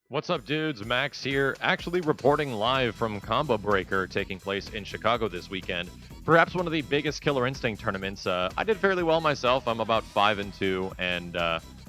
What's up, dudes? Max here, actually reporting live from Combo Breaker taking place in Chicago this weekend. Perhaps one of the biggest Killer Instinct tournaments. I did fairly well myself. I'm about 5-2 and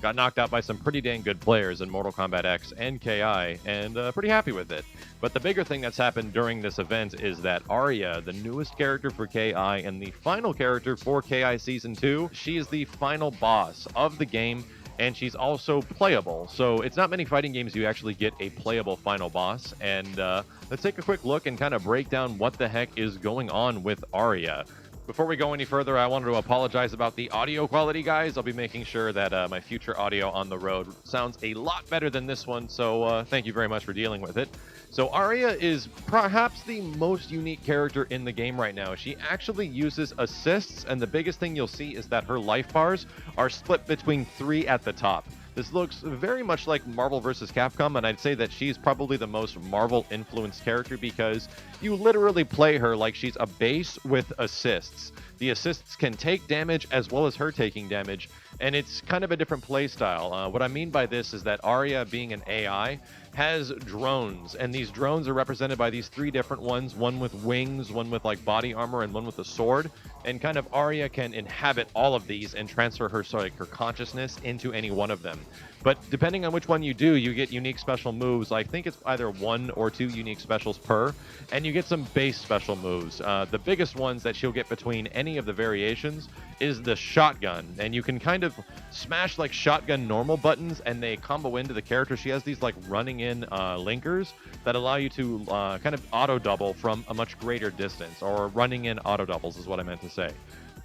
got knocked out by some pretty dang good players in Mortal Kombat X and KI, and pretty happy with it. But the bigger thing that's happened during this event is that Aria, the newest character for KI and the final character for KI Season 2, she is the final boss of the game, and she's also playable. So it's not many fighting games you actually get a playable final boss. And let's take a quick look and kind of break down what the heck is going on with Aria. Before we go any further, I wanted to apologize about the audio quality, guys. I'll be making sure that my future audio on the road sounds a lot better than this one, so thank you very much for dealing with it. So Aria is perhaps the most unique character in the game right now. She actually uses assists, and the biggest thing you'll see is that her life bars are split between 3 at the top. This looks very much like Marvel vs. Capcom, and I'd say that she's probably the most Marvel-influenced character because you literally play her like she's a base with assists. The assists can take damage as well as her taking damage, and it's kind of a different play style. What I mean by this is that Aria, being an AI, has drones, and these drones are represented by these 3 different ones, one with wings, one with like body armor, and one with a sword. And kind of Aria can inhabit all of these and transfer her her consciousness into any one of them. But depending on which one you do, you get unique special moves. I think it's either 1 or 2 unique specials per, and you get some base special moves. The biggest ones that she'll get between any of the variations is the shotgun, and you can kind of smash like shotgun normal buttons and they combo into the character. She has these like running in linkers that allow you to kind of auto double from a much greater distance, or running in auto doubles is what I meant to say.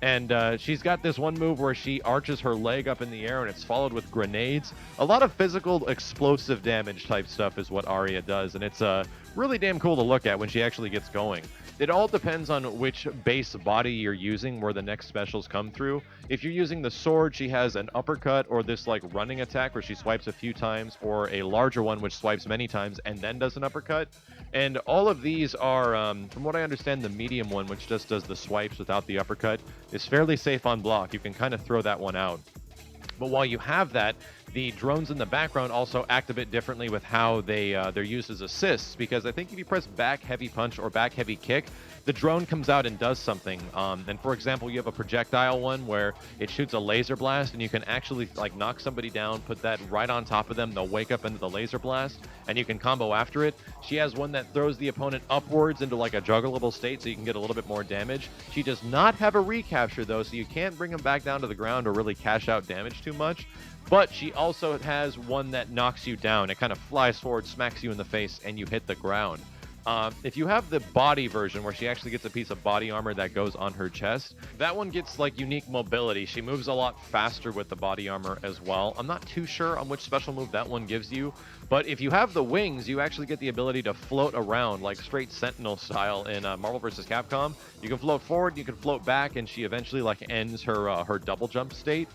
And she's got this one move where she arches her leg up in the air and it's followed with grenades. A lot of physical explosive damage type stuff is what Aria does, and it's really damn cool to look at when she actually gets going. It all depends on which base body you're using where the next specials come through. If you're using the sword, she has an uppercut or this like running attack where she swipes a few times, or a larger one which swipes many times and then does an uppercut. And all of these are, from what I understand, the medium one, which just does the swipes without the uppercut, is fairly safe on block. You can kind of throw that one out. But while you have that, the drones in the background also act a bit differently with how they're used as assists, because I think if you press back heavy punch or back heavy kick, the drone comes out and does something. And for example, you have a projectile one where it shoots a laser blast, and you can actually like knock somebody down, put that right on top of them, they'll wake up into the laser blast, and you can combo after it. She has one that throws the opponent upwards into like a juggleable state, so you can get a little bit more damage. She does not have a recapture though, so you can't bring them back down to the ground or really cash out damage too much. But she also has one that knocks you down. It kind of flies forward, smacks you in the face, and you hit the ground. If you have the body version where she actually gets a piece of body armor that goes on her chest, that one gets like unique mobility. She moves a lot faster with the body armor as well. I'm not too sure on which special move that one gives you, but if you have the wings, you actually get the ability to float around like straight Sentinel style in Marvel vs. Capcom. You can float forward, you can float back, and she eventually like ends her double jump state.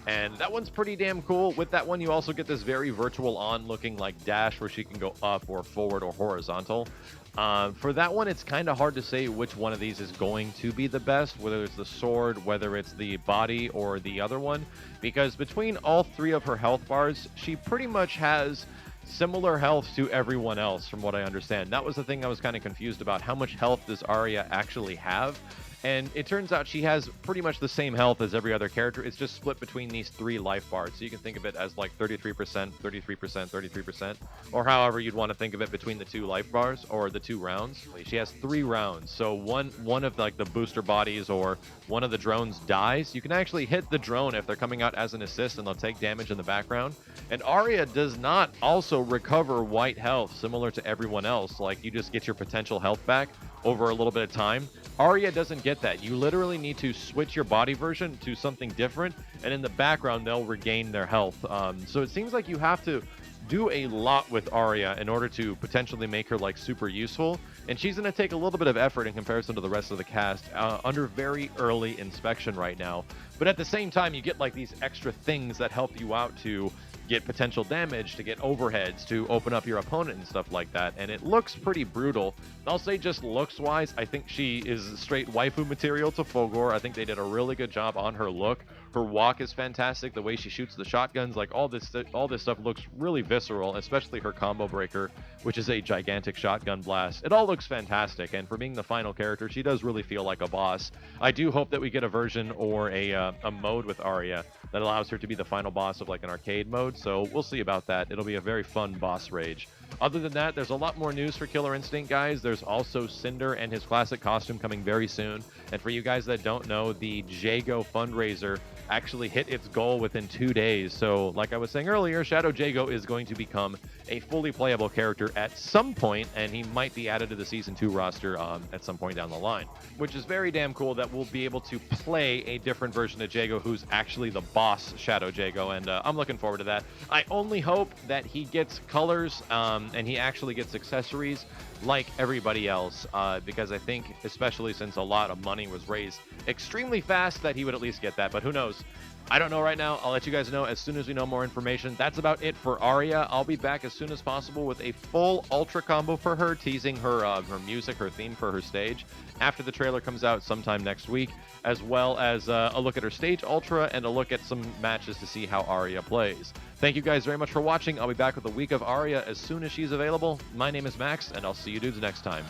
And that one's pretty damn cool. With that one, you also get this very virtual on looking like dash where she can go up or forward or horizontal. For that one, it's kind of hard to say which one of these is going to be the best, whether it's the sword, whether it's the body, or the other one, because between all 3 of her health bars, she pretty much has similar health to everyone else, from what I understand. That was the thing I was kind of confused about. How much health does Aria actually have? And it turns out she has pretty much the same health as every other character. It's just split between these 3 life bars. So you can think of it as like 33%, 33%, 33%, or however you'd want to think of it between the 2 life bars or the 2 rounds. She has 3 rounds. So one of like the booster bodies or one of the drones dies. You can actually hit the drone if they're coming out as an assist, and they'll take damage in the background. And Aria does not also recover white health similar to everyone else. Like, you just get your potential health back over a little bit of time. Aria doesn't get that. You literally need to switch your body version to something different, and in the background they'll regain their health. So it seems like you have to do a lot with Aria in order to potentially make her like super useful, and she's going to take a little bit of effort in comparison to the rest of the cast under very early inspection right now. But at the same time, you get like these extra things that help you out to get potential damage, to get overheads, to open up your opponent and stuff like that. And it looks pretty brutal. I'll say just looks-wise, I think she is straight waifu material to Fogor. I think they did a really good job on her look. Her walk is fantastic. The way she shoots the shotguns, like all this stuff looks really visceral, especially her combo breaker, which is a gigantic shotgun blast. It all looks fantastic, and for being the final character, she does really feel like a boss. I do hope that we get a version or a mode with Aria that allows her to be the final boss of like an arcade mode, so we'll see about that. It'll be a very fun boss rage. Other than that, there's a lot more news for Killer Instinct, guys. There's also Cinder and his classic costume coming very soon. And for you guys that don't know, the Jago fundraiser actually hit its goal within 2 days. So, like I was saying earlier, Shadow Jago is going to become a fully playable character at some point, and he might be added to the Season 2 roster at some point down the line, which is very damn cool that we'll be able to play a different version of Jago who's actually the boss Shadow Jago, and I'm looking forward to that. I only hope that he gets colors and he actually gets accessories like everybody else, because I think, especially since a lot of money was raised extremely fast, that he would at least get that, but who knows? I don't know right now. I'll let you guys know as soon as we know more information. That's about it for Aria. I'll be back as soon as possible with a full Ultra combo for her, teasing her music, her theme for her stage, after the trailer comes out sometime next week, as well as a look at her stage Ultra and a look at some matches to see how Aria plays. Thank you guys very much for watching. I'll be back with a week of Aria as soon as she's available. My name is Max, and I'll see you dudes next time.